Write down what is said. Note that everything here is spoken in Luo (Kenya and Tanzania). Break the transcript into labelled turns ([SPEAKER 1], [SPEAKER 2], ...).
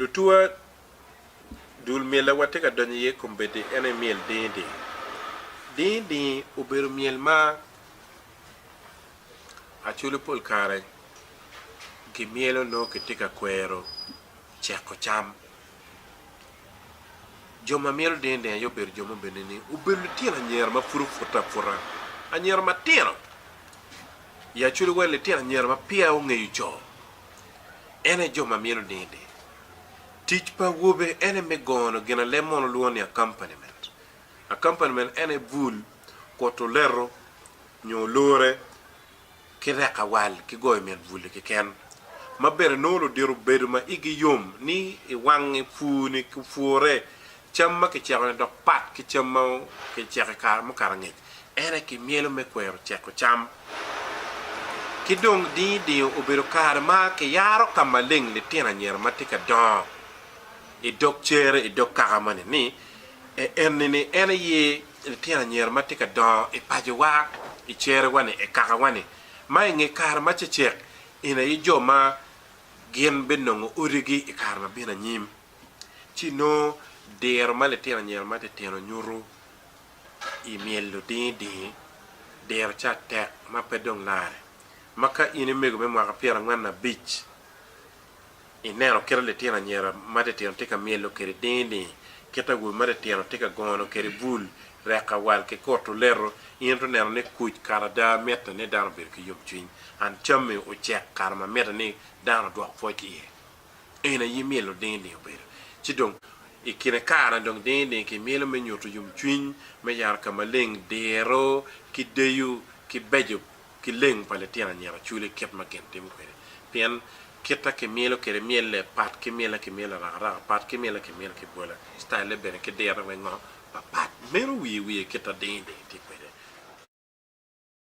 [SPEAKER 1] lutua dul miel wate ka donye ye kumbede ene miel dindi uberu miel ma achulu pol kare ki mielo no ki tika kwero cheko cham joma mielo dindi yo beru joma benini uberu tiena nyer ma furu futa fura a nyer ma tiena ya chulu wale tiena nyer ma pia o ngeyu cho ene joma mielo dindi tich pa wobe ene me gono gina lemono luoni accompaniment ene vul koto lero nyo lore ki reka wal ki goy men vul ki ken mabere nolo diru bedu ma igi yom ni i wangi fu ni ku fure chamma ki chakone dok pat ki chamma ki chakka mo karange ene ki mielo me kwero cheko cham ki dong di oberu kar ma ki yaro kamaling le tina nyer matika don i dok chere i dok kagamane ni ene ye tiana nyer matika don i pajiwa i chere wane e kagawane mai nge kar ma chechek ina i joma gen benongo urigi i kar ma bina nyim chino der male tiana nyer mate tiano nyuru i mielo di der chatte ma pedong lare maka ini mego me mwaka piera ngwana beach inero kera le tiana nyera mate tiano tika mielo kere dindi kita gu mate tiano tika gono kere bul reka wal ke korto lero into nero ne kuj kara da meta ne dano bir ki yum chuin an chamme o chek karma meta ne dano do foti e ina yi mielo dindi obero chidong ikine kara dong dindi ki mielo me nyoto yum chuin me yar kama leng dero ki deyu ki beju ki leng pale tiana nyera chule ket ma gente mo kwere pien kita ke mielo kere miele pat ke miela ra pat ke miela ke bola style bene ke dera wengo pat mero wi kita dende